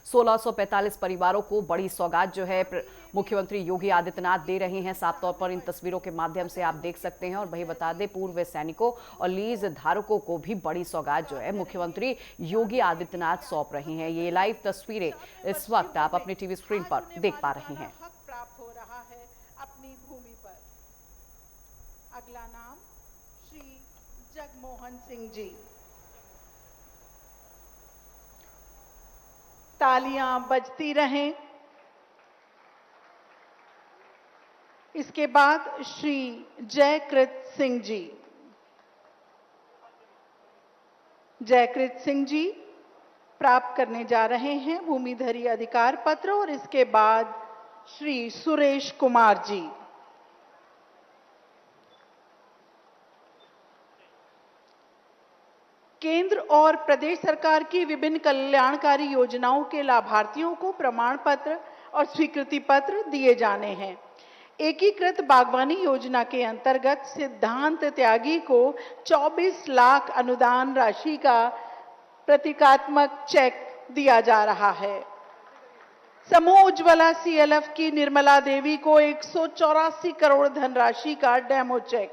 1645 परिवारों को बड़ी सौगात जो है मुख्यमंत्री योगी आदित्यनाथ दे रहे हैं। साफ तौर पर इन तस्वीरों के माध्यम से आप देख सकते हैं। और वही बता दें, पूर्व सैनिकों और लीज धारकों को भी बड़ी सौगात जो है मुख्यमंत्री योगी आदित्यनाथ सौंप रहे हैं। ये लाइव तस्वीरें इस वक्त आप अपनी टीवी स्क्रीन पर देख पा रहे हैं। प्राप्त हो रहा है अपनी भूमि पर। अगला नाम श्री जगमोहन सिंह जी। तालियां बजती रहें। इसके बाद श्री जयकृत सिंह जी। जयकृत सिंह जी प्राप्त करने जा रहे हैं भूमिधरी अधिकार पत्र। और इसके बाद श्री सुरेश कुमार जी। केंद्र और प्रदेश सरकार की विभिन्न कल्याणकारी योजनाओं के लाभार्थियों को प्रमाण पत्र और स्वीकृति पत्र दिए जाने हैं। एकीकृत बागवानी योजना के अंतर्गत सिद्धांत त्यागी को 24 लाख अनुदान राशि का प्रतीकात्मक चेक दिया जा रहा है। समूह उज्ज्वला CLF की निर्मला देवी को 184 करोड़ धनराशि का डेमो चेक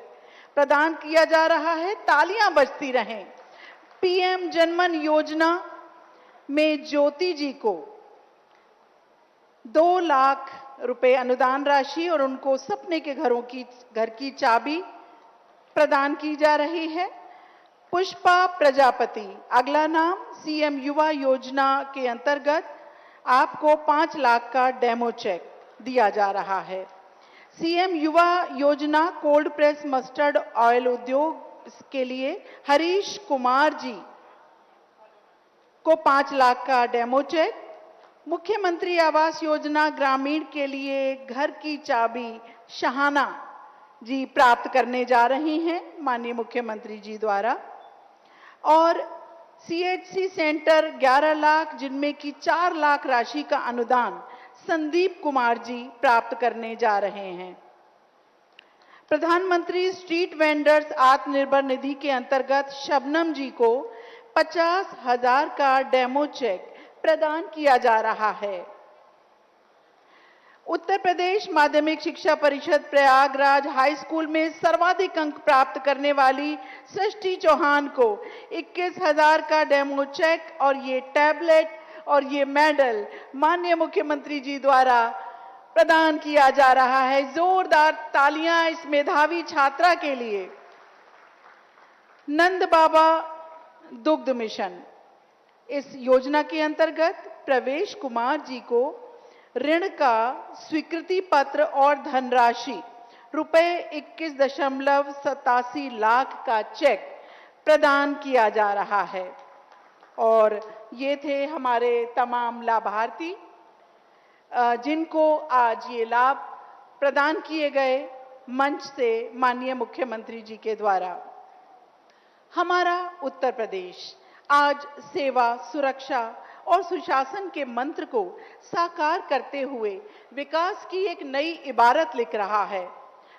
प्रदान किया जा रहा है। तालियां बजती रहें। PM जनमन योजना में ज्योति जी को 2 लाख रुपए अनुदान राशि और उनको सपने के घर की चाबी प्रदान की जा रही है। पुष्पा प्रजापति, अगला नाम, CM युवा योजना के अंतर्गत आपको 5 लाख का डेमो चेक दिया जा रहा है। CM युवा योजना कोल्ड प्रेस मस्टर्ड ऑयल उद्योग के लिए हरीश कुमार जी को 5 लाख का डेमो चेक। मुख्यमंत्री आवास योजना ग्रामीण के लिए घर की चाबी शहाना जी प्राप्त करने जा रही हैं माननीय मुख्यमंत्री जी द्वारा। और CHC सेंटर 11 लाख, जिनमें की 4 लाख राशि का अनुदान संदीप कुमार जी प्राप्त करने जा रहे हैं। प्रधानमंत्री स्ट्रीट वेंडर्स आत्मनिर्भर निधि के अंतर्गत शबनम जी को 50,000 का डेमो चेक प्रदान किया जा रहा है। उत्तर प्रदेश माध्यमिक शिक्षा परिषद प्रयागराज हाई स्कूल में सर्वाधिक अंक प्राप्त करने वाली सृष्टि चौहान को 21,000 का डेमो चेक और ये टैबलेट और ये मेडल माननीय मुख्यमंत्री जी द्वारा प्रदान किया जा रहा है। जोरदार तालियां इस मेधावी छात्रा के लिए। नंद बाबा दुग्ध मिशन, इस योजना के अंतर्गत प्रवेश कुमार जी को ऋण का स्वीकृति पत्र और धनराशि रुपए 21.87 लाख का चेक प्रदान किया जा रहा है। और ये थे हमारे तमाम लाभार्थी जिनको आज ये लाभ प्रदान किए गए मंच से माननीय मुख्यमंत्री जी के द्वारा। हमारा उत्तर प्रदेश आज सेवा, सुरक्षा और सुशासन के मंत्र को साकार करते हुए विकास की एक नई इबारत लिख रहा है।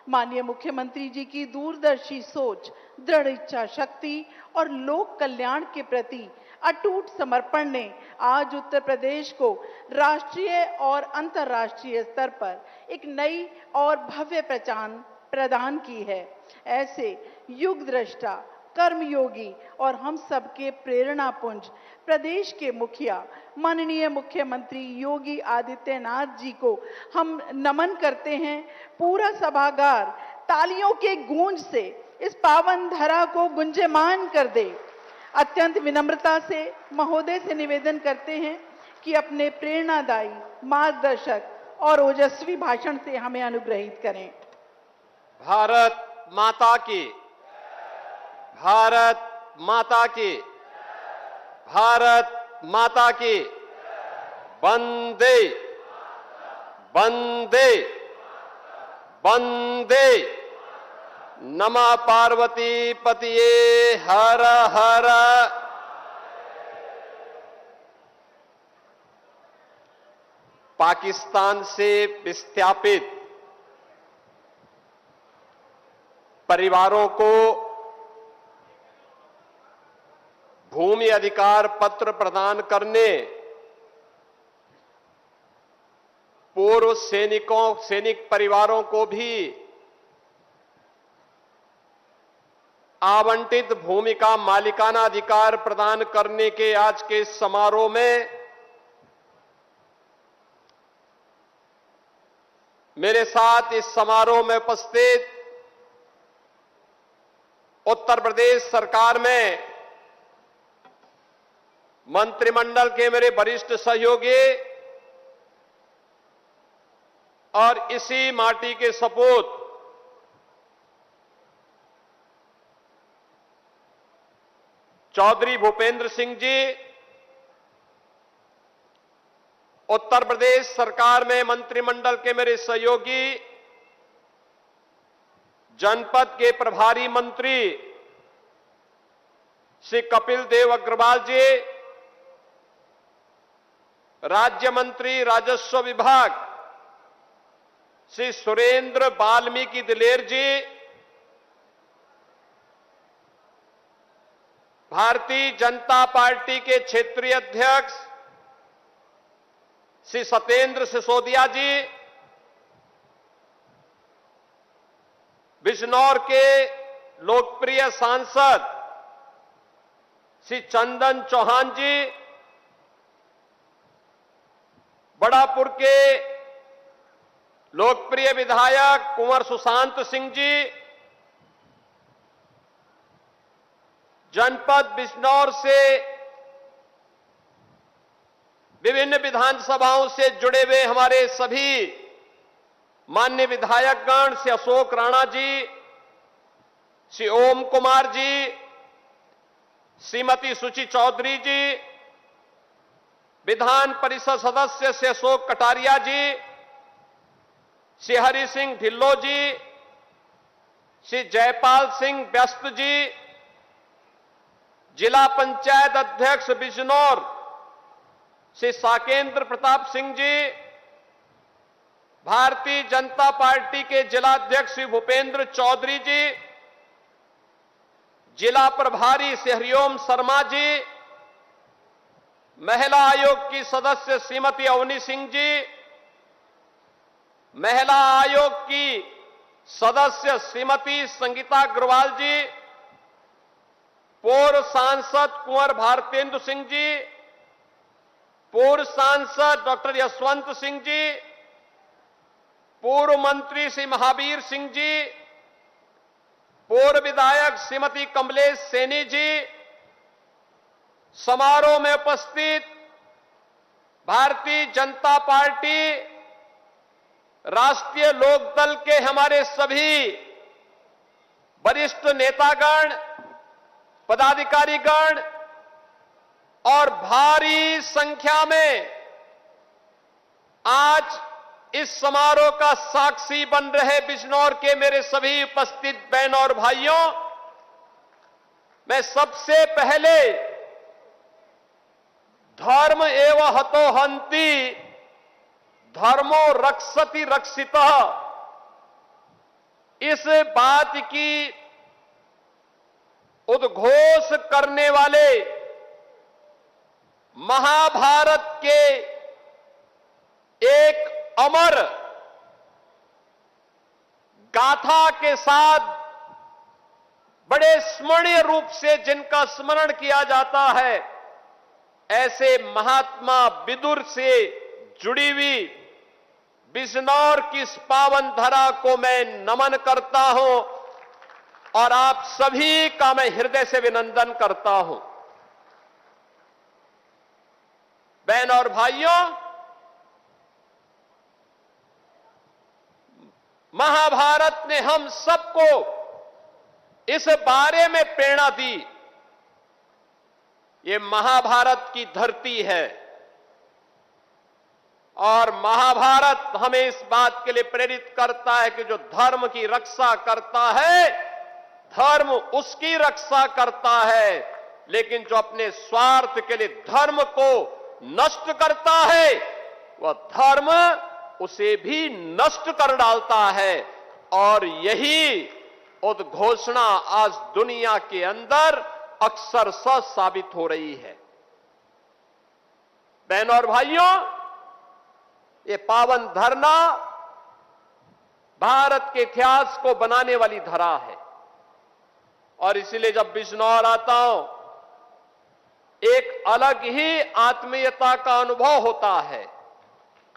माननीय मुख्यमंत्री जी की दूरदर्शी सोच, दृढ़ इच्छा शक्ति और लोक कल्याण के प्रति अटूट समर्पण ने आज उत्तर प्रदेश को राष्ट्रीय और अंतर्राष्ट्रीय स्तर पर एक नई और भव्य पहचान प्रदान की है। ऐसे युग दृष्टा, कर्मयोगी और हम सबके प्रेरणा पुंज प्रदेश के मुखिया माननीय मुख्यमंत्री योगी आदित्यनाथ जी को हम नमन करते हैं। पूरा सभागार तालियों के गूंज से इस पावन धरा को गुंजयमान कर दे। अत्यंत विनम्रता से महोदय से निवेदन करते हैं कि अपने प्रेरणादायी, मार्गदर्शक और ओजस्वी भाषण से हमें अनुग्रहित करें। भारत माता की, भारत माता की, भारत माता की। वंदे वंदे वंदे। नमः पार्वती पतिये हर हर। पाकिस्तान से विस्थापित परिवारों को भूमि अधिकार पत्र प्रदान करने सैनिक परिवारों को भी आवंटित भूमि का मालिकाना अधिकार प्रदान करने के आज के इस समारोह में मेरे साथ इस समारोह में उपस्थित उत्तर प्रदेश सरकार में मंत्रिमंडल के मेरे वरिष्ठ सहयोगी और इसी माटी के सपूत चौधरी भूपेंद्र सिंह जी, उत्तर प्रदेश सरकार में मंत्रिमंडल के मेरे सहयोगी जनपद के प्रभारी मंत्री श्री कपिल देव अग्रवाल जी, राज्य मंत्री राजस्व विभाग श्री सुरेंद्र वाल्मीकि दिलेर जी, भारतीय जनता पार्टी के क्षेत्रीय अध्यक्ष श्री सत्येंद्र सिसोदिया जी, बिजनौर के लोकप्रिय सांसद श्री चंदन चौहान जी, बड़ापुर के लोकप्रिय विधायक कुंवर सुशांत सिंह जी, जनपद बिजनौर से विभिन्न विधानसभाओं से जुड़े हुए हमारे सभी माननीय विधायकगण श्री अशोक राणा जी, श्री ओम कुमार जी, श्रीमती सुचि चौधरी जी, विधान परिषद सदस्य श्री अशोक कटारिया जी, श्री हरि सिंह ढिल्लो जी, श्री जयपाल सिंह व्यस्त जी, जिला पंचायत अध्यक्ष बिजनौर श्री साकेंद्र प्रताप सिंह जी, भारतीय जनता पार्टी के जिलाध्यक्ष श्री भूपेंद्र चौधरी जी, जिला प्रभारी श्री हरिओम शर्मा जी, महिला आयोग की सदस्य श्रीमती अवनी सिंह जी, महिला आयोग की सदस्य श्रीमती संगीता अग्रवाल जी, पूर्व सांसद कुंवर भारतेंदु सिंह जी, पूर्व सांसद डॉक्टर यशवंत सिंह जी, पूर्व मंत्री श्री महावीर सिंह जी, पूर्व विधायक श्रीमती कमलेश सैनी जी, समारोह में उपस्थित भारतीय जनता पार्टी राष्ट्रीय लोकदल के हमारे सभी वरिष्ठ नेतागण, पदाधिकारीगण और भारी संख्या में आज इस समारोह का साक्षी बन रहे बिजनौर के मेरे सभी उपस्थित बहनों और भाइयों, मैं सबसे पहले धर्म एव हतो हन्ति धर्मो रक्षति रक्षितः इस बात की उद्घोष करने वाले महाभारत के एक अमर गाथा के साथ बड़े स्मरणीय रूप से जिनका स्मरण किया जाता है, ऐसे महात्मा विदुर से जुड़ी हुई बिजनौर की इस पावन धरा को मैं नमन करता हूं और आप सभी का मैं हृदय से अभिनंदन करता हूं। बहन और भाइयों, महाभारत ने हम सबको इस बारे में प्रेरणा दी, ये महाभारत की धरती है और महाभारत हमें इस बात के लिए प्रेरित करता है कि जो धर्म की रक्षा करता है, धर्म उसकी रक्षा करता है, लेकिन जो अपने स्वार्थ के लिए धर्म को नष्ट करता है, वह धर्म उसे भी नष्ट कर डालता है। और यही उद्घोषणा आज दुनिया के अंदर अक्सरशः साबित हो रही है। बहनों और भाइयों, ये पावन धरना भारत के इतिहास को बनाने वाली धरा है। और इसलिए जब बिजनौर आता हूं, एक अलग ही आत्मीयता का अनुभव होता है,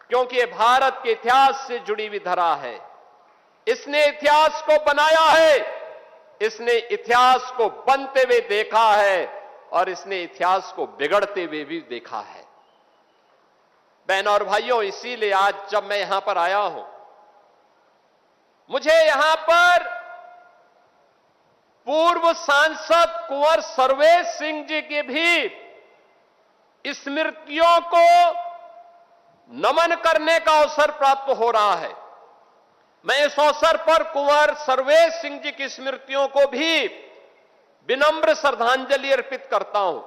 क्योंकि ये भारत के इतिहास से जुड़ी हुई धरा है। इसने इतिहास को बनाया है, इसने इतिहास को बनते हुए देखा है और इसने इतिहास को बिगड़ते हुए भी देखा है। बहनों और भाइयों, इसीलिए आज जब मैं यहां पर आया हूं, मुझे यहां पर पूर्व सांसद कुंवर सर्वेश सिंह जी की भी स्मृतियों को नमन करने का अवसर प्राप्त हो रहा है। मैं इस अवसर पर कुंवर सर्वेश सिंह जी की स्मृतियों को भी विनम्र श्रद्धांजलि अर्पित करता हूं।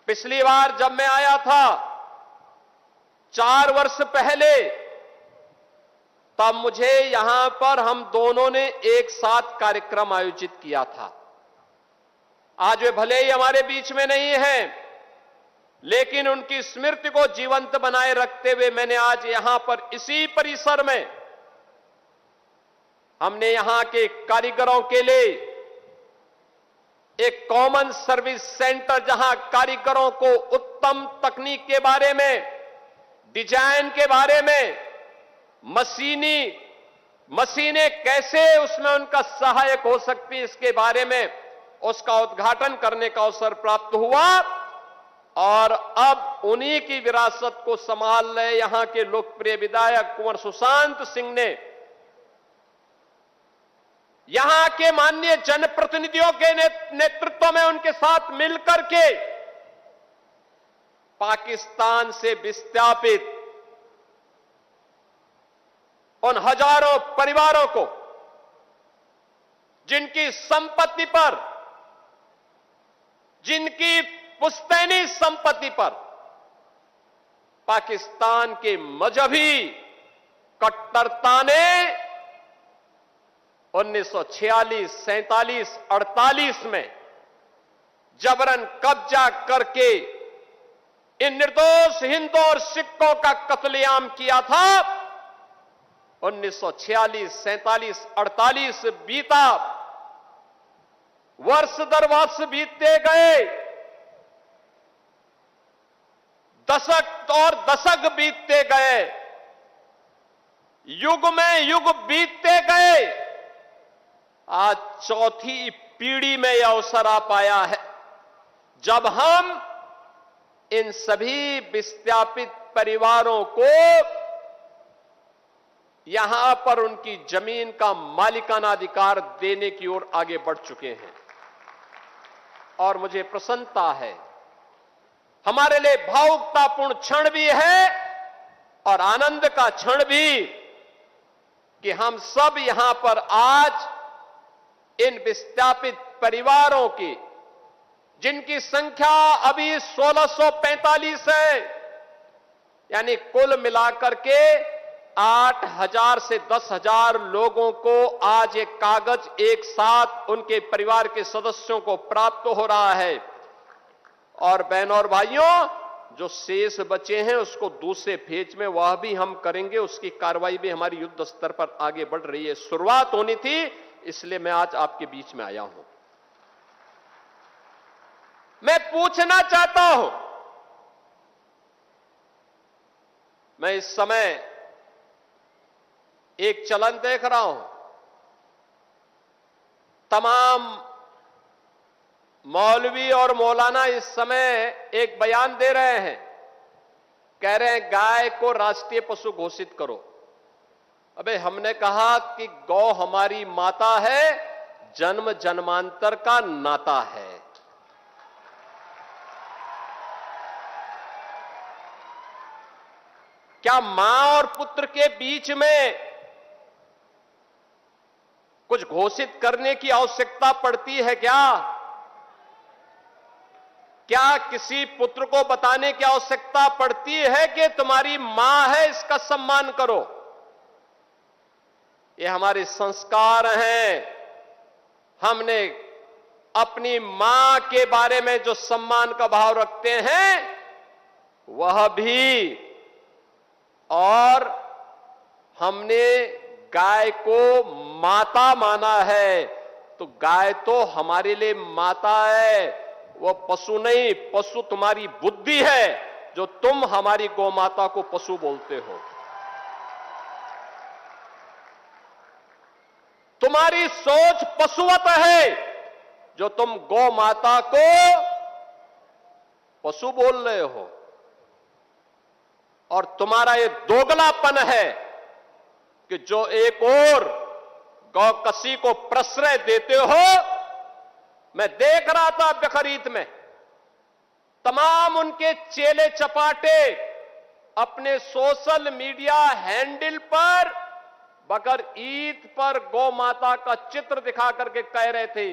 पिछली बार जब मैं आया था 4 वर्ष पहले, तब मुझे यहां पर हम दोनों ने एक साथ कार्यक्रम आयोजित किया था। आज वे भले ही हमारे बीच में नहीं हैं, लेकिन उनकी स्मृति को जीवंत बनाए रखते हुए मैंने आज यहां पर इसी परिसर में हमने यहां के कारीगरों के लिए एक कॉमन सर्विस सेंटर, जहां कारीगरों को उत्तम तकनीक के बारे में, डिजाइन के बारे में, मशीनें कैसे उसमें उनका सहायक हो सकती है, इसके बारे में उसका उद्घाटन करने का अवसर प्राप्त हुआ। और अब उन्हीं की विरासत को संभाल रहे यहां के लोकप्रिय विधायक कुंवर सुशांत सिंह ने यहां के माननीय जनप्रतिनिधियों के नेतृत्व में उनके साथ मिलकर के पाकिस्तान से विस्थापित उन हजारों परिवारों को, जिनकी संपत्ति पर, जिनकी पुश्तैनी संपत्ति पर पाकिस्तान के मजहबी कट्टरता ने 1946, 47, 48 में जबरन कब्जा करके इन निर्दोष हिंदुओं और सिखों का कत्लेआम किया था। 1946, 47, 48 बीता, वर्ष दर वर्ष बीतते गए, दशक और दशक बीतते गए, युग में युग बीतते गए। आज चौथी पीढ़ी में यह अवसर आ पाया है जब हम इन सभी विस्थापित परिवारों को यहां पर उनकी जमीन का मालिकाना अधिकार देने की ओर आगे बढ़ चुके हैं। और मुझे प्रसन्नता है, हमारे लिए भावुकतापूर्ण क्षण भी है और आनंद का क्षण भी, कि हम सब यहां पर आज इन विस्थापित परिवारों की, जिनकी संख्या अभी 1645 है, यानी कुल मिलाकर के 8,000 से 10,000 लोगों को आज एक कागज एक साथ उनके परिवार के सदस्यों को प्राप्त हो रहा है। और बहनों और भाइयों, जो शेष बचे हैं उसको दूसरे फेज में वह भी हम करेंगे, उसकी कार्रवाई भी हमारी युद्ध स्तर पर आगे बढ़ रही है। शुरुआत होनी थी, इसलिए मैं आज आपके बीच में आया हूं। मैं पूछना चाहता हूं, मैं इस समय एक चलन देख रहा हूं, तमाम मौलवी और मौलाना इस समय एक बयान दे रहे हैं, कह रहे हैं गाय को राष्ट्रीय पशु घोषित करो। अबे हमने कहा कि गौ हमारी माता है, जन्म जन्मांतर का नाता है। क्या मां और पुत्र के बीच में कुछ घोषित करने की आवश्यकता पड़ती है क्या? क्या किसी पुत्र को बताने की आवश्यकता पड़ती है कि तुम्हारी मां है, इसका सम्मान करो? ये हमारे संस्कार हैं। हमने अपनी मां के बारे में जो सम्मान का भाव रखते हैं, वह भी और हमने गाय को माता माना है, तो गाय तो हमारे लिए माता है, वो पशु नहीं। पशु तुम्हारी बुद्धि है जो तुम हमारी गौ माता को पशु बोलते हो। तुम्हारी सोच पशुवत है जो तुम गौ माता को पशु बोल रहे हो। और तुम्हारा ये दोगलापन है कि जो एक और गौकसी को प्रश्रय देते हो। मैं देख रहा था बकरीद में तमाम उनके चेले चपाटे अपने सोशल मीडिया हैंडल पर बकर ईद पर गौ माता का चित्र दिखा करके कह रहे थे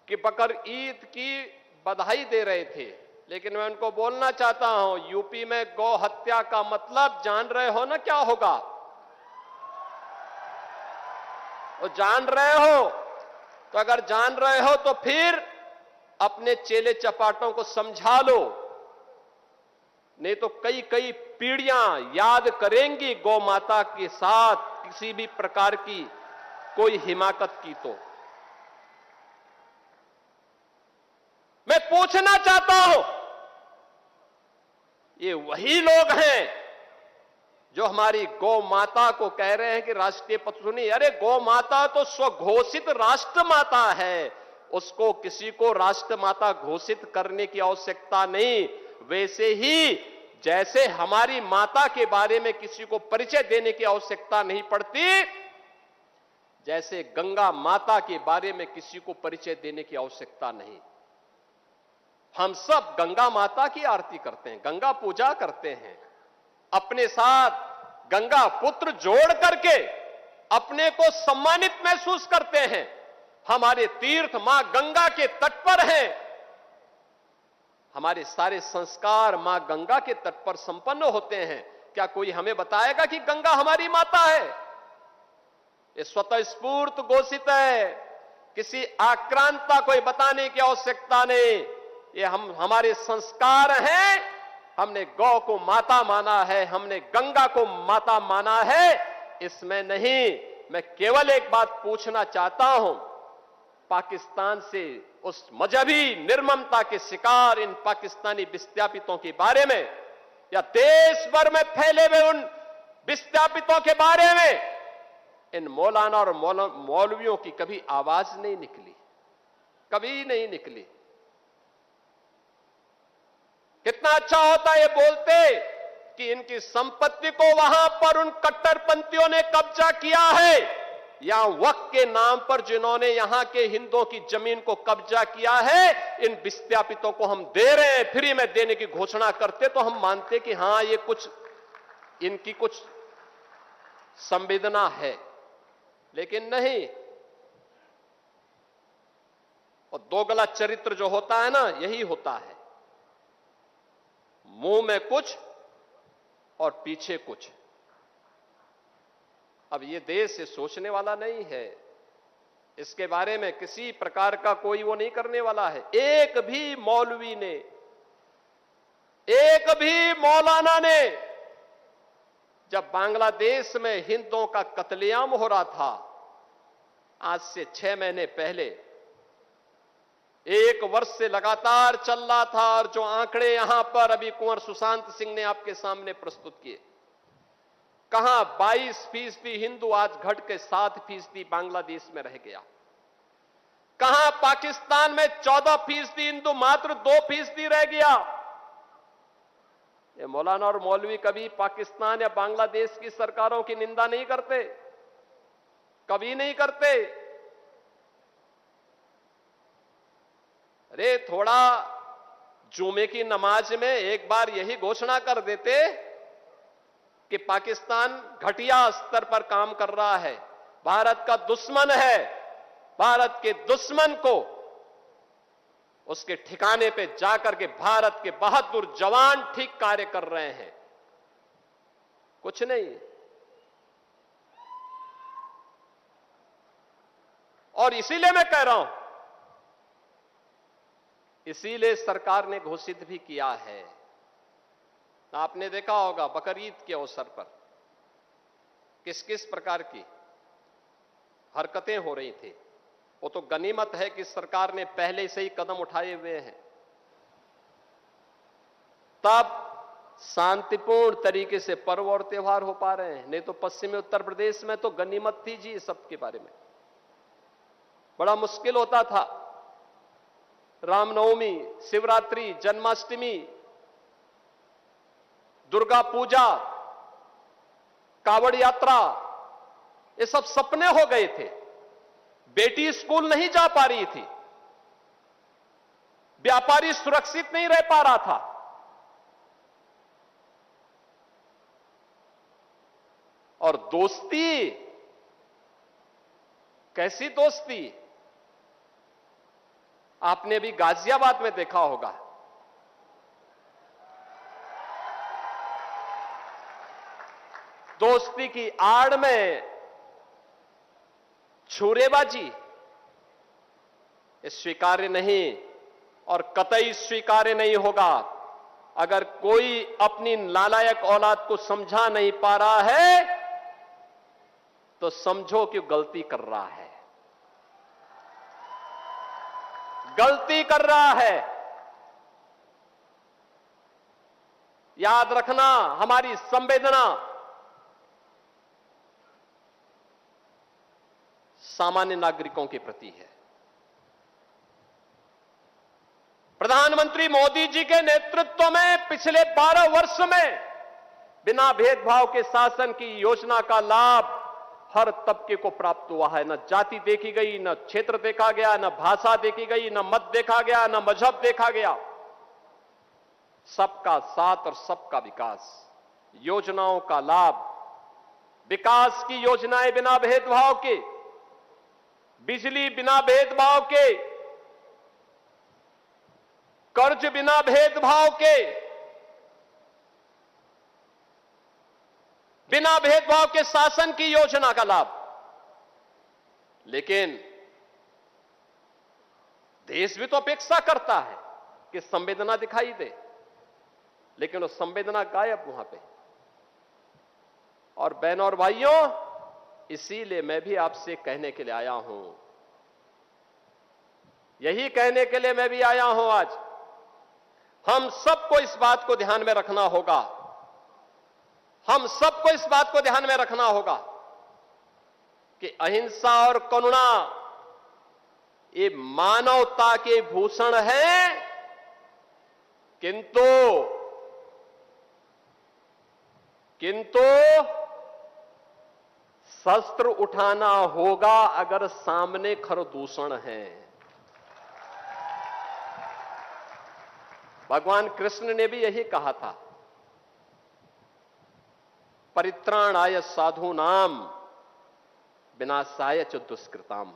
कि बकर ईद की बधाई दे रहे थे। लेकिन मैं उनको बोलना चाहता हूं, यूपी में गौ हत्या का मतलब जान रहे हो ना क्या होगा? वो जान रहे हो? तो अगर जान रहे हो तो फिर अपने चेले चपाटों को समझा लो, नहीं तो कई कई पीढ़ियां याद करेंगी गौ माता के साथ किसी भी प्रकार की कोई हिमाकत की। तो मैं पूछना चाहता हूं, ये वही लोग हैं जो हमारी गौ माता को कह रहे हैं कि राष्ट्रीय पशु नहीं। अरे गौ माता तो स्वघोषित राष्ट्र माता है, उसको किसी को राष्ट्र माता घोषित करने की आवश्यकता नहीं। वैसे ही जैसे हमारी माता के बारे में किसी को परिचय देने की आवश्यकता नहीं पड़ती, जैसे गंगा माता के बारे में किसी को परिचय देने की आवश्यकता नहीं। हम सब गंगा माता की आरती करते हैं, गंगा पूजा करते हैं, अपने साथ गंगा पुत्र जोड़ करके अपने को सम्मानित महसूस करते हैं। हमारे तीर्थ मां गंगा के तट पर हैं, हमारे सारे संस्कार मां गंगा के तट पर संपन्न होते हैं। क्या कोई हमें बताएगा कि गंगा हमारी माता है? ये स्वतः स्फूर्त घोषित है, किसी आक्रांता कोई बताने की आवश्यकता नहीं। ये हमारे संस्कार हैं, हमने गौ को माता माना है, हमने गंगा को माता माना है, इसमें नहीं। मैं केवल एक बात पूछना चाहता हूं, पाकिस्तान से उस मजहबी निर्ममता के शिकार इन पाकिस्तानी विस्थापितों के बारे में या देश भर में फैले हुए उन विस्थापितों के बारे में इन मौलाना और मौलवियों की कभी आवाज नहीं निकली, कभी नहीं निकली। कितना अच्छा होता ये बोलते कि इनकी संपत्ति को वहां पर उन कट्टरपंथियों ने कब्जा किया है, या वक्फ के नाम पर जिन्होंने यहां के हिंदुओं की जमीन को कब्जा किया है, इन विस्थापितों को हम दे रहे हैं, फ्री में देने की घोषणा करते तो हम मानते कि हां ये कुछ इनकी कुछ संवेदना है। लेकिन नहीं, और दोगला चरित्र जो होता है ना, यही होता है, मुंह में कुछ और पीछे कुछ। अब ये देश ये सोचने वाला नहीं है, इसके बारे में किसी प्रकार का कोई वो नहीं करने वाला है। एक भी मौलवी ने, एक भी मौलाना ने, जब बांग्लादेश में हिंदुओं का कत्लेआम हो रहा था आज से 6 महीने पहले, 1 वर्ष से लगातार चल रहा था, और जो आंकड़े यहां पर अभी कुंवर सुशांत सिंह ने आपके सामने प्रस्तुत किए, कहां 22% हिंदू आज घट के 7% बांग्लादेश में रह गया। कहां पाकिस्तान में 14% हिंदू मात्र 2% रह गया। ये मौलाना और मौलवी कभी पाकिस्तान या बांग्लादेश की सरकारों की निंदा नहीं करते, कभी नहीं करते। अरे थोड़ा जुमे की नमाज में एक बार यही घोषणा कर देते कि पाकिस्तान घटिया स्तर पर काम कर रहा है, भारत का दुश्मन है, भारत के दुश्मन को उसके ठिकाने पे जाकर के भारत के बहादुर जवान ठीक कार्य कर रहे हैं। कुछ नहीं। और इसीलिए मैं कह रहा हूं, इसीलिए सरकार ने घोषित भी किया है आपने देखा होगा बकरीद के अवसर पर किस किस प्रकार की हरकतें हो रही थी। वो तो गनीमत है कि सरकार ने पहले से ही कदम उठाए हुए हैं, तब शांतिपूर्ण तरीके से पर्व और त्योहार हो पा रहे हैं। नहीं तो पश्चिमी उत्तर प्रदेश में तो गनीमत थी जी, सबके बारे में बड़ा मुश्किल होता था। रामनवमी, शिवरात्रि, जन्माष्टमी, दुर्गा पूजा, कावड़ यात्रा, ये सब सपने हो गए थे। बेटी स्कूल नहीं जा पा रही थी, व्यापारी सुरक्षित नहीं रह पा रहा था। और दोस्ती, कैसी दोस्ती, आपने भी गाजियाबाद में देखा होगा। दोस्ती की आड़ में छुरेबाजी, ये स्वीकार्य नहीं और कतई स्वीकार्य नहीं होगा। अगर कोई अपनी नालायक औलाद को समझा नहीं पा रहा है तो समझो कि गलती कर रहा है, गलती कर रहा है। याद रखना, हमारी संवेदना सामान्य नागरिकों के प्रति है। प्रधानमंत्री मोदी जी के नेतृत्व में पिछले 12 वर्ष में बिना भेदभाव के शासन की योजना का लाभ हर तबके को प्राप्त हुआ है। न जाति देखी गई, न क्षेत्र देखा गया, न भाषा देखी गई, न मत देखा गया, न मजहब देखा गया। सबका साथ और सबका विकास, योजनाओं का लाभ, विकास की योजनाएं बिना भेदभाव के, बिजली बिना भेदभाव के, कर्ज बिना भेदभाव के, बिना भेदभाव के शासन की योजना का लाभ। लेकिन देश भी तो अपेक्षा करता है कि संवेदना दिखाई दे, लेकिन वो संवेदना गायब वहां पे। और बहनों और भाइयों, इसीलिए मैं भी आपसे कहने के लिए आया हूं, यही कहने के लिए मैं भी आया हूं आज। हम सबको इस बात को ध्यान में रखना होगा, हम सबको इस बात को ध्यान में रखना होगा कि अहिंसा और करुणा ये मानवता के भूषण हैं, किंतु शस्त्र उठाना होगा अगर सामने खरदूषण है। भगवान कृष्ण ने भी यही कहा था, परित्राणाय साधूनाम विनाशाय च दुष्कृताम।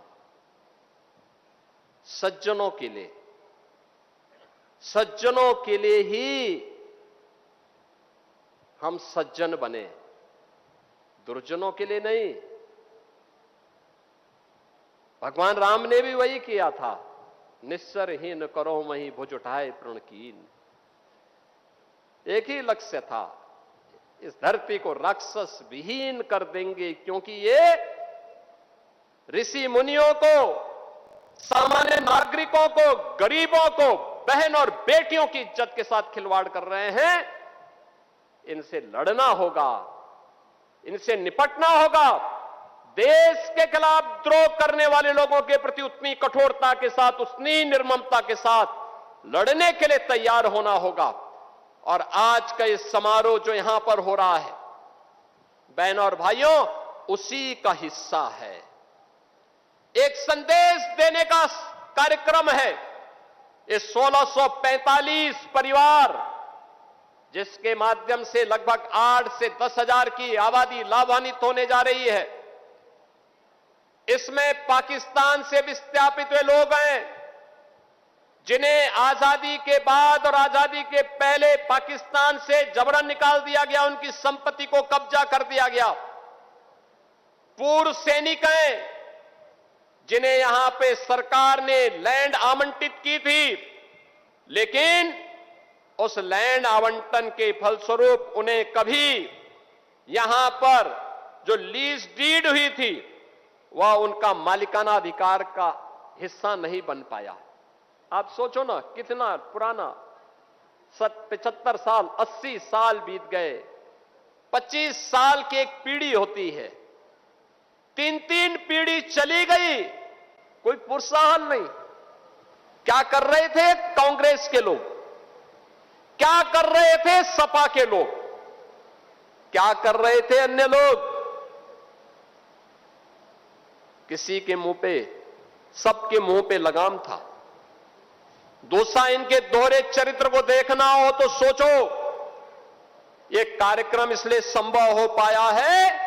सज्जनों के लिए ही हम सज्जन बने, दुर्जनों के लिए नहीं। भगवान राम ने भी वही किया था, निस्सरहीन करो मही भुज उठाए प्रणकीन। एक ही लक्ष्य था, इस धरती को राक्षस विहीन कर देंगे, क्योंकि ये ऋषि मुनियों को, सामान्य नागरिकों को, गरीबों को, बहन और बेटियों की इज्जत के साथ खिलवाड़ कर रहे हैं। इनसे लड़ना होगा, इनसे निपटना होगा। देश के खिलाफ द्रोह करने वाले लोगों के प्रति उतनी कठोरता के साथ, उतनी निर्ममता के साथ लड़ने के लिए तैयार होना होगा। और आज का ये समारोह जो यहां पर हो रहा है, बहनों और भाइयों, उसी का हिस्सा है। एक संदेश देने का कार्यक्रम है। ये 1645 परिवार, जिसके माध्यम से लगभग 8 से 10 हजार की आबादी लाभान्वित होने जा रही है। इसमें पाकिस्तान से विस्थापित हुए लोग हैं, जिन्हें आजादी के बाद और आजादी के पहले पाकिस्तान से जबरन निकाल दिया गया, उनकी संपत्ति को कब्जा कर दिया गया। पूर्व सैनिक हैं, जिन्हें यहां पे सरकार ने लैंड आवंटित की थी, लेकिन उस लैंड आवंटन के फलस्वरूप उन्हें कभी यहां पर जो लीज डीड हुई थी वह उनका मालिकाना अधिकार का हिस्सा नहीं बन पाया। आप सोचो ना, कितना पुराना, 75 साल 80 साल बीत गए, 25 साल की एक पीढ़ी होती है, 3-3 पीढ़ी चली गई, कोई प्रोत्साहन नहीं। क्या कर रहे थे कांग्रेस के लोग, क्या कर रहे थे सपा के लोग, क्या कर रहे थे अन्य लोग? किसी के मुंह पे, सबके मुंह पे लगाम था। दूसरा, इनके दोहरे चरित्र को देखना हो तो सोचो, यह कार्यक्रम इसलिए संभव हो पाया है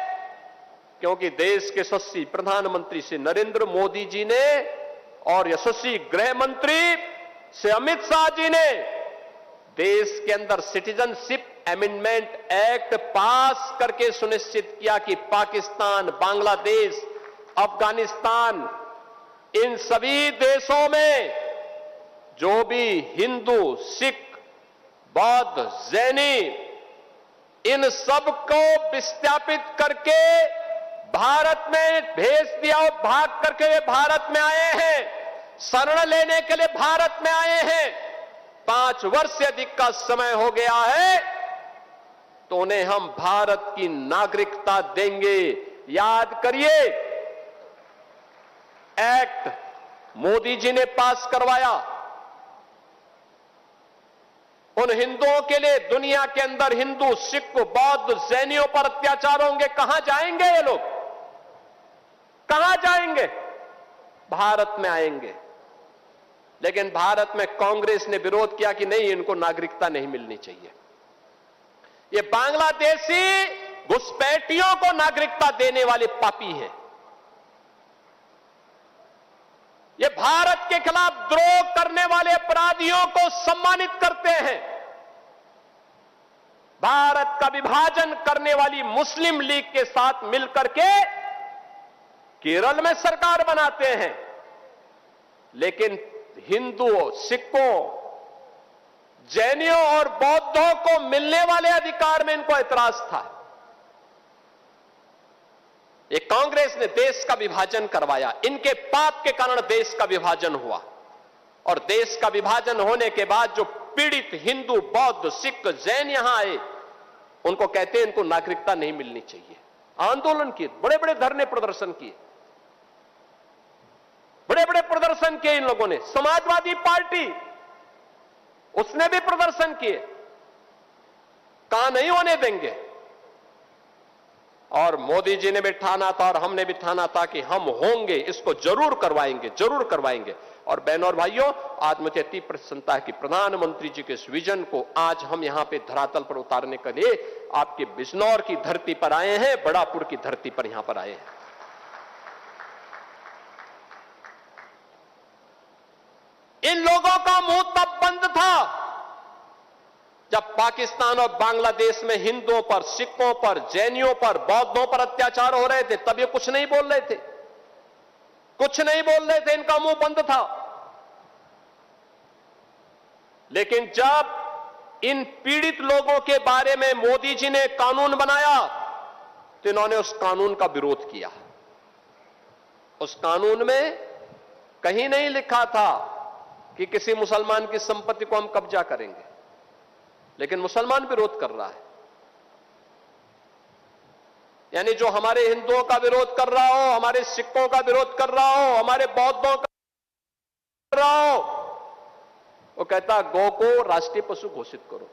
क्योंकि देश के यशस्वी प्रधानमंत्री श्री नरेंद्र मोदी जी ने और यशस्वी गृह मंत्री श्री अमित शाह जी ने देश के अंदर सिटीजनशिप अमेंडमेंट एक्ट पास करके सुनिश्चित किया कि पाकिस्तान, बांग्लादेश, अफगानिस्तान, इन सभी देशों में जो भी हिंदू, सिख, बौद्ध, जैनी, इन सब को विस्थापित करके भारत में भेज दिया और भाग करके वे भारत में आए हैं, शरण लेने के लिए भारत में आए हैं। 5 वर्ष से अधिक का समय हो गया है तो उन्हें हम भारत की नागरिकता देंगे। याद करिए, एक्ट मोदी जी ने पास करवाया। उन हिंदुओं के लिए दुनिया के अंदर हिंदू, सिख, बौद्ध, जैनियों पर अत्याचार होंगे, कहां जाएंगे ये लोग? कहां जाएंगे? भारत में आएंगे। लेकिन भारत में कांग्रेस ने विरोध किया कि नहीं, इनको नागरिकता नहीं मिलनी चाहिए। ये बांग्लादेशी घुसपैठियों को नागरिकता देने वाले पापी हैं। ये भारत के खिलाफ द्रोह करने वाले अपराधियों को सम्मानित करते हैं। भारत का विभाजन करने वाली मुस्लिम लीग के साथ मिलकर के केरल में सरकार बनाते हैं, लेकिन हिंदुओं, सिखों, जैनियों और बौद्धों को मिलने वाले अधिकार में इनको ऐतराज था। ये कांग्रेस ने देश का विभाजन करवाया। इनके पाप के कारण देश का विभाजन हुआ और देश का विभाजन होने के बाद जो पीड़ित हिंदू, बौद्ध, सिख, जैन यहां आए, उनको कहते हैं इनको नागरिकता नहीं मिलनी चाहिए। आंदोलन किए, बड़े बड़े धरने प्रदर्शन किए, बड़े बड़े प्रदर्शन किए इन लोगों ने। समाजवादी पार्टी, उसने भी प्रदर्शन किए, कहां नहीं होने देंगे। और मोदी जी ने भी ठाना था और हमने भी ठाना था कि हम होंगे, इसको जरूर करवाएंगे, जरूर करवाएंगे। और बहनों और भाइयों, आज मुझे अति प्रसन्नता है कि प्रधानमंत्री जी के इस विजन को आज हम यहां पे धरातल पर उतारने के लिए आपके बिजनौर की धरती पर आए हैं, बड़ापुर की धरती पर यहां पर आए हैं। इन लोगों का मुंह तब बंद था जब पाकिस्तान और बांग्लादेश में हिंदुओं पर, सिखों पर, जैनियों पर, बौद्धों पर अत्याचार हो रहे थे, तब ये कुछ नहीं बोल रहे थे, कुछ नहीं बोल रहे थे, इनका मुंह बंद था। लेकिन जब इन पीड़ित लोगों के बारे में मोदी जी ने कानून बनाया तो इन्होंने उस कानून का विरोध किया। उस कानून में कहीं नहीं लिखा था कि किसी मुसलमान की संपत्ति को हम कब्जा करेंगे, लेकिन मुसलमान विरोध कर रहा है। यानी जो हमारे हिंदुओं का विरोध कर रहा हो, हमारे सिखों का विरोध कर रहा हो, हमारे बौद्धों का कर रहा हो, वो कहता गौ को राष्ट्रीय पशु घोषित करो।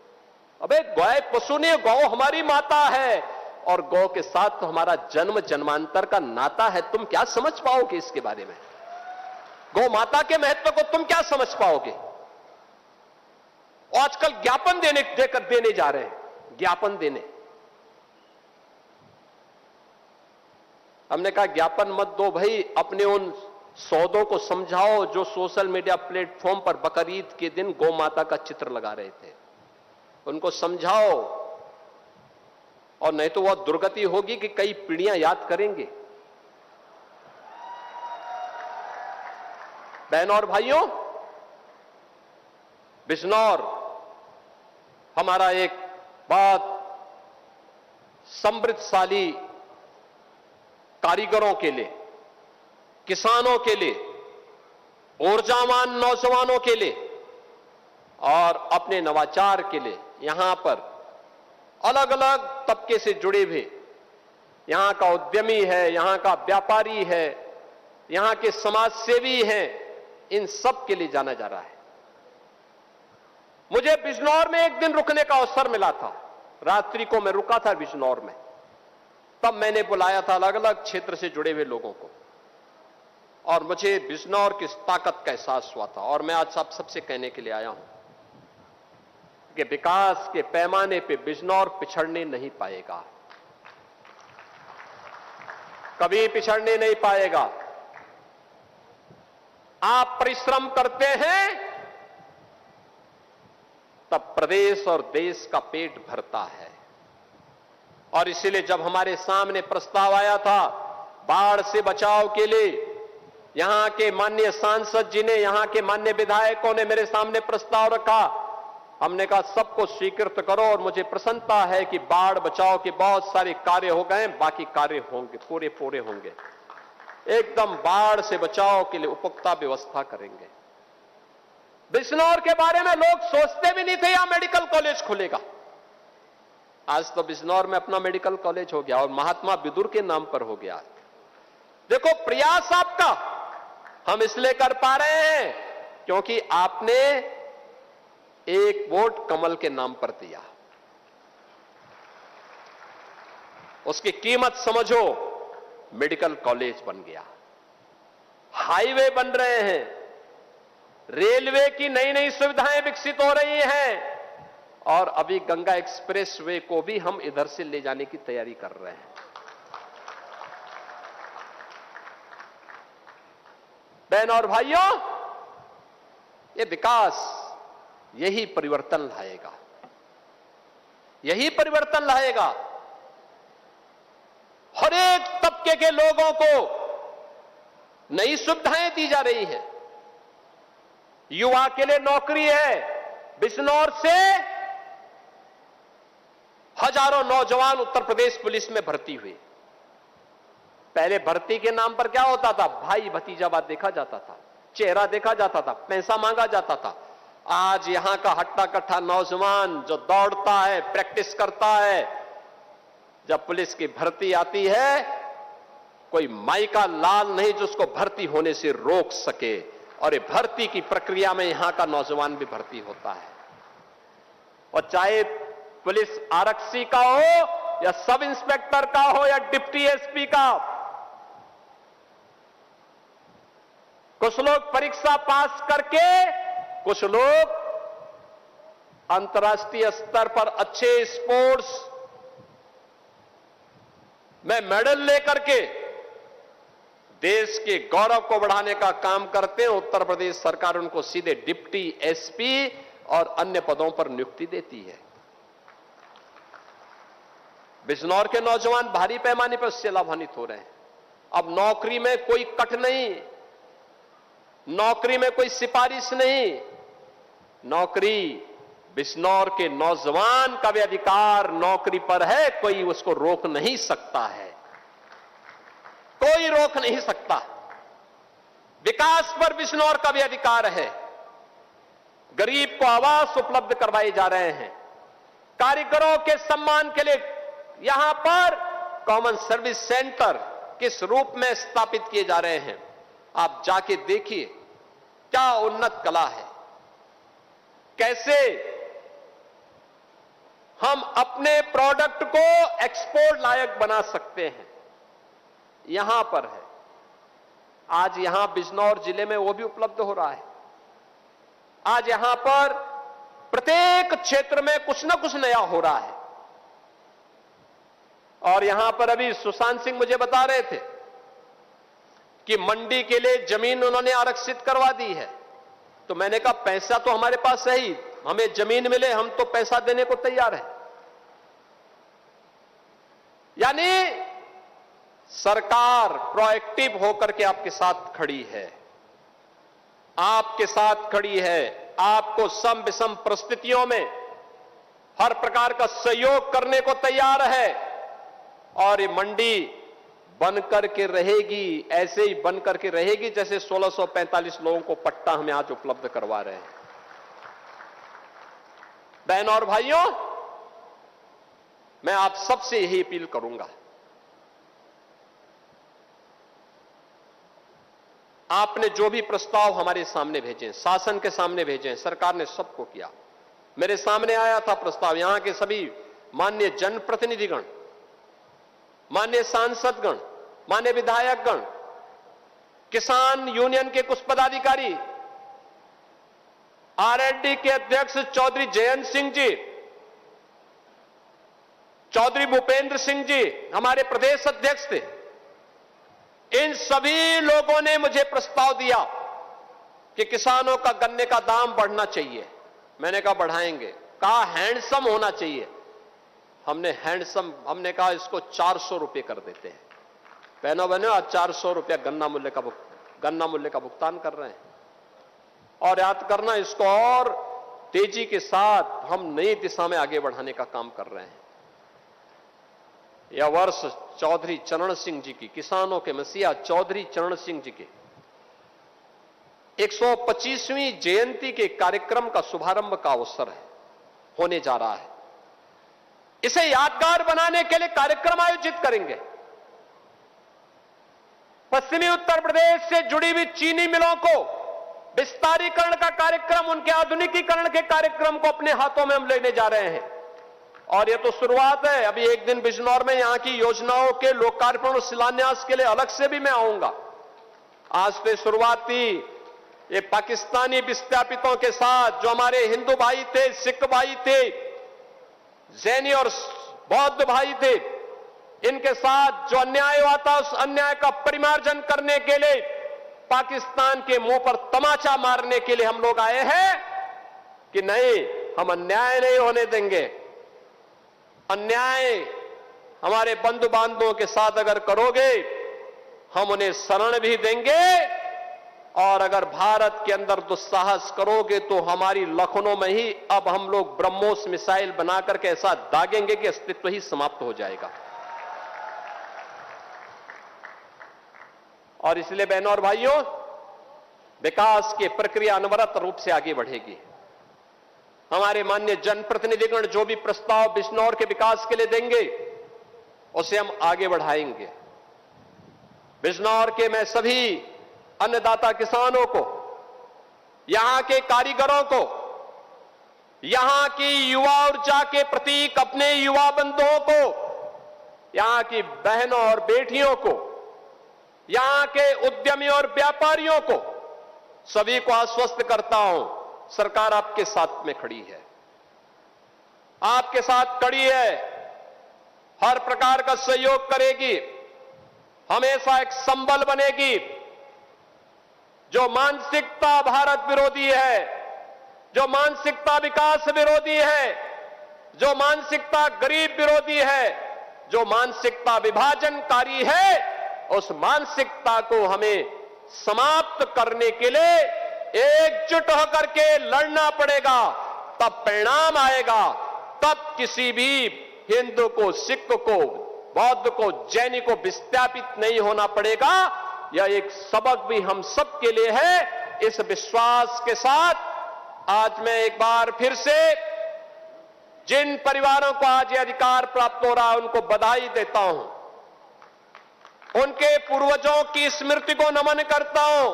अबे गाय पशु नहीं, गौ हमारी माता है और गौ के साथ तो हमारा जन्म जन्मांतर का नाता है। तुम क्या समझ पाओगे इसके बारे में? गौ माता के महत्व को तुम क्या समझ पाओगे? आजकल ज्ञापन देने जा रहे हैं, ज्ञापन देने। हमने कहा ज्ञापन मत दो भाई, अपने उन सौदों को समझाओ जो सोशल मीडिया प्लेटफॉर्म पर बकरीद के दिन गौ माता का चित्र लगा रहे थे, उनको समझाओ, और नहीं तो वह दुर्गति होगी कि कई पीढ़ियां याद करेंगे। बहनों और भाइयों, बिजनौर हमारा एक बहुत समृद्धशाली कारीगरों के लिए, किसानों के लिए, ऊर्जावान नौजवानों के लिए और अपने नवाचार के लिए यहां पर अलग अलग तबके से जुड़े हुए, यहां का उद्यमी है, यहां का व्यापारी है, यहां के समाजसेवी हैं, इन सब के लिए जाना जा रहा है। मुझे बिजनौर में एक दिन रुकने का अवसर मिला था। रात्रि को मैं रुका था बिजनौर में। तब मैंने बुलाया था अलग अलग क्षेत्र से जुड़े हुए लोगों को और मुझे बिजनौर की ताकत का एहसास हुआ था। और मैं आज आप सबसे कहने के लिए आया हूं कि विकास के पैमाने पे बिजनौर पिछड़ने नहीं पाएगा, कभी पिछड़ने नहीं पाएगा। आप परिश्रम करते हैं तब प्रदेश और देश का पेट भरता है। और इसीलिए जब हमारे सामने प्रस्ताव आया था बाढ़ से बचाव के लिए, यहां के माननीय सांसद जी ने, यहां के माननीय विधायकों ने मेरे सामने प्रस्ताव रखा, हमने कहा सबको स्वीकृत करो। और मुझे प्रसन्नता है कि बाढ़ बचाव के बहुत सारे कार्य हो गए, बाकी कार्य होंगे, पूरे होंगे। एकदम बाढ़ से बचाव के लिए उपयुक्त व्यवस्था करेंगे। बिजनौर के बारे में लोग सोचते भी नहीं थे यहां मेडिकल कॉलेज खुलेगा। आज तो बिजनौर में अपना मेडिकल कॉलेज हो गया और महात्मा विदुर के नाम पर हो गया। देखो प्रयास आपका हम इसलिए कर पा रहे हैं क्योंकि आपने एक वोट कमल के नाम पर दिया। उसकी कीमत समझो, मेडिकल कॉलेज बन गया, हाईवे बन रहे हैं, रेलवे की नई नई सुविधाएं विकसित हो रही हैं और अभी गंगा एक्सप्रेस वे को भी हम इधर से ले जाने की तैयारी कर रहे हैं। बहन और भाइयों, ये विकास यही परिवर्तन लाएगा, यही परिवर्तन लाएगा। हर एक तबके के लोगों को नई सुविधाएं दी जा रही है। युवा के लिए नौकरी है। बिजनौर से हजारों नौजवान उत्तर प्रदेश पुलिस में भर्ती हुए। पहले भर्ती के नाम पर क्या होता था? भाई भतीजावाद देखा जाता था, चेहरा देखा जाता था, पैसा मांगा जाता था। आज यहां का हट्टा कट्टा नौजवान जो दौड़ता है, प्रैक्टिस करता है, जब पुलिस की भर्ती आती है, कोई माई का लाल नहीं जो उसको भर्ती होने से रोक सके। और ये भर्ती की प्रक्रिया में यहां का नौजवान भी भर्ती होता है। और चाहे पुलिस आरक्षी का हो या सब इंस्पेक्टर का हो या डिप्टी एसपी का, कुछ लोग परीक्षा पास करके, कुछ लोग अंतर्राष्ट्रीय स्तर पर अच्छे स्पोर्ट्स में मेडल लेकर के देश के गौरव को बढ़ाने का काम करते हैं। उत्तर प्रदेश सरकार उनको सीधे डिप्टी एसपी और अन्य पदों पर नियुक्ति देती है। बिजनौर के नौजवान भारी पैमाने पर उससे लाभान्वित हो रहे हैं। अब नौकरी में कोई कट नहीं, नौकरी में कोई सिफारिश नहीं, नौकरी बिजनौर के नौजवान का भी अधिकार नौकरी पर है, कोई उसको रोक नहीं सकता है, कोई रोक नहीं सकता। विकास पर बिजनौर का भी अधिकार है। गरीब को आवास उपलब्ध करवाए जा रहे हैं। कारीगरों के सम्मान के लिए यहां पर कॉमन सर्विस सेंटर किस रूप में स्थापित किए जा रहे हैं, आप जाके देखिए क्या उन्नत कला है। कैसे हम अपने प्रोडक्ट को एक्सपोर्ट लायक बना सकते हैं, यहां पर है। आज यहां बिजनौर जिले में वो भी उपलब्ध हो रहा है। आज यहां पर प्रत्येक क्षेत्र में कुछ ना कुछ नया हो रहा है। और यहां पर अभी सुशांत सिंह मुझे बता रहे थे कि मंडी के लिए जमीन उन्होंने आरक्षित करवा दी है। तो मैंने कहा पैसा तो हमारे पास है ही, हमें जमीन मिले, हम तो पैसा देने को तैयार हैं। यानी सरकार प्रोएक्टिव होकर के आपके साथ खड़ी है, आपके साथ खड़ी है। आपको सम विषम परिस्थितियों में हर प्रकार का सहयोग करने को तैयार है और ये मंडी बनकर के रहेगी, ऐसे ही बनकर के रहेगी जैसे 1645 लोगों को पट्टा हमें आज उपलब्ध करवा रहे हैं। बहनों और भाइयों, मैं आप सबसे यही अपील करूंगा, आपने जो भी प्रस्ताव हमारे सामने भेजे, शासन के सामने भेजे, सरकार ने सबको किया। मेरे सामने आया था प्रस्ताव, यहां के सभी माननीय जनप्रतिनिधिगण, माननीय सांसदगण, माननीय विधायकगण, किसान यूनियन के कुछ पदाधिकारी, आरएलडी के अध्यक्ष चौधरी जयंत सिंह जी, चौधरी भूपेंद्र सिंह जी हमारे प्रदेश अध्यक्ष थे। इन सभी लोगों ने मुझे प्रस्ताव दिया कि किसानों का गन्ने का दाम बढ़ना चाहिए। मैंने कहा बढ़ाएंगे, कहा हैंडसम होना चाहिए। हमने कहा इसको 400 रुपए कर देते हैं। बहनों बहनों, आज 400 रुपया गन्ना मूल्य का भुगतान कर रहे हैं। और याद करना, इसको और तेजी के साथ हम नई दिशा में आगे बढ़ाने का काम कर रहे हैं। यह वर्ष चौधरी चरण सिंह जी की, किसानों के मसीहा चौधरी चरण सिंह जी की 125वीं जयंती के कार्यक्रम का शुभारंभ का अवसर है, होने जा रहा है। इसे यादगार बनाने के लिए कार्यक्रम आयोजित करेंगे। पश्चिमी उत्तर प्रदेश से जुड़ी हुई चीनी मिलों को विस्तारीकरण का कार्यक्रम, उनके आधुनिकीकरण के कार्यक्रम को अपने हाथों में हम लेने जा रहे हैं। और यह तो शुरुआत है। अभी एक दिन बिजनौर में यहां की योजनाओं के लोकार्पण और शिलान्यास के लिए अलग से भी मैं आऊंगा। आज से शुरुआत थी ये पाकिस्तानी विस्थापितों के साथ, जो हमारे हिंदू भाई थे, सिख भाई थे, जैनी और बौद्ध भाई थे, इनके साथ जो अन्याय हुआ था, उस अन्याय का परिमार्जन करने के लिए, पाकिस्तान के मुंह पर तमाचा मारने के लिए हम लोग आए हैं कि नहीं, हम अन्याय नहीं होने देंगे। अन्याय हमारे बंधु बांधवों के साथ अगर करोगे, हम उन्हें शरण भी देंगे, और अगर भारत के अंदर दुस्साहस करोगे तो हमारी लखनऊ में ही अब हम लोग ब्रह्मोस मिसाइल बना करके ऐसा दागेंगे कि अस्तित्व ही समाप्त हो जाएगा। और इसलिए बहनों और भाइयों, विकास की प्रक्रिया अनवरत रूप से आगे बढ़ेगी। हमारे माननीय जनप्रतिनिधिगण जो भी प्रस्ताव बिजनौर के विकास के लिए देंगे, उसे हम आगे बढ़ाएंगे। बिजनौर के मैं सभी अन्नदाता किसानों को, यहां के कारीगरों को, यहां की युवा ऊर्जा के प्रतीक अपने युवा बंधुओं को, यहां की बहनों और बेटियों को, यहां के उद्यमियों और व्यापारियों को, सभी को आश्वस्त करता हूं, सरकार आपके साथ में खड़ी है, आपके साथ खड़ी है, हर प्रकार का सहयोग करेगी, हमेशा एक संबल बनेगी। जो मानसिकता भारत विरोधी है, जो मानसिकता विकास विरोधी है, जो मानसिकता गरीब विरोधी है, जो मानसिकता विभाजनकारी है, उस मानसिकता को हमें समाप्त करने के लिए एकजुट होकर के लड़ना पड़ेगा। तब परिणाम आएगा, तब किसी भी हिंदू को, सिख को, बौद्ध को, जैनी को विस्थापित नहीं होना पड़ेगा। यह एक सबक भी हम सब के लिए है। इस विश्वास के साथ आज मैं एक बार फिर से जिन परिवारों को आज ये अधिकार प्राप्त हो रहा है, उनको बधाई देता हूं, उनके पूर्वजों की स्मृति को नमन करता हूं।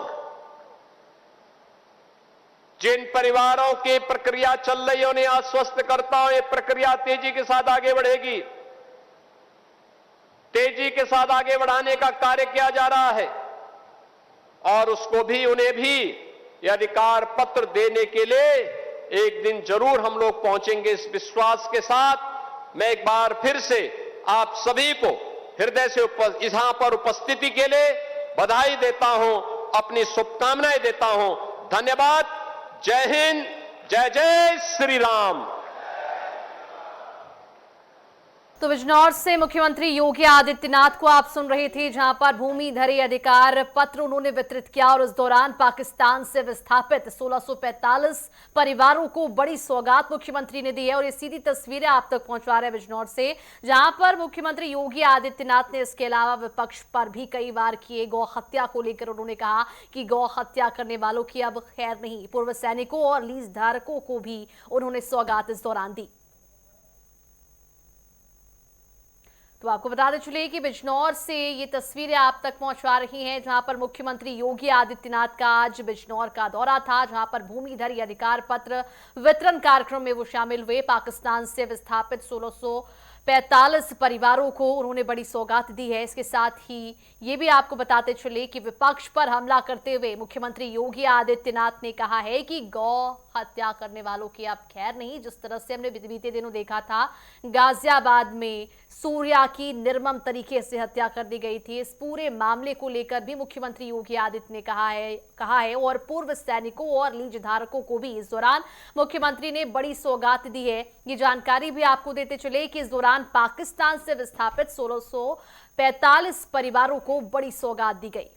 जिन परिवारों की प्रक्रिया चल रही है, उन्हें आश्वस्त करता हूं, ये प्रक्रिया तेजी के साथ आगे बढ़ेगी। तेजी के साथ आगे बढ़ाने का कार्य किया जा रहा है, और उसको भी, उन्हें भी यह अधिकार पत्र देने के लिए एक दिन जरूर हम लोग पहुंचेंगे। इस विश्वास के साथ मैं एक बार फिर से आप सभी को हृदय से यहां पर उपस्थिति के लिए बधाई देता हूं, अपनी शुभकामनाएं देता हूं। धन्यवाद। जय हिंद, जय जय श्री राम। तो बिजनौर से मुख्यमंत्री योगी आदित्यनाथ को आप सुन रहे थे, जहां पर भूमि धरी अधिकार पत्र उन्होंने वितरित किया और इस दौरान पाकिस्तान से विस्थापित 1645 परिवारों को बड़ी सौगात मुख्यमंत्री ने दी है। और ये सीधी तस्वीरें आप तक पहुंचा रहे हैं बिजनौर से, जहां पर मुख्यमंत्री योगी आदित्यनाथ ने इसके अलावा विपक्ष पर भी कई बार किए गौ हत्या को लेकर उन्होंने कहा कि गौ हत्या करने वालों की अब खैर नहीं। पूर्व सैनिकों और लीज धारकों को भी उन्होंने सौगात इस दौरान दी। तो आपको बताते चले कि बिजनौर से ये तस्वीरें आप तक पहुंचा रही हैं, जहां पर मुख्यमंत्री योगी आदित्यनाथ का आज बिजनौर का दौरा था, जहां पर भूमि धरी अधिकार पत्र वितरण कार्यक्रम में वो शामिल हुए। पाकिस्तान से विस्थापित 1645 परिवारों को उन्होंने बड़ी सौगात दी है। इसके साथ ही ये भी आपको बताते चले कि विपक्ष पर हमला करते हुए मुख्यमंत्री योगी आदित्यनाथ ने कहा है कि गौ हत्या करने वालों की अब खैर नहीं। जिस तरह से हमने बीते दिनों देखा था गाजियाबाद में सूर्या की निर्मम तरीके से हत्या कर दी गई थी, इस पूरे मामले को लेकर भी मुख्यमंत्री योगी आदित्यनाथ ने कहा है और पूर्व सैनिकों और लीज धारकों को भी इस दौरान मुख्यमंत्री ने बड़ी सौगात दी है। ये जानकारी भी आपको देते चले कि इस दौरान पाकिस्तान से विस्थापित 1645 परिवारों को बड़ी सौगात दी गई।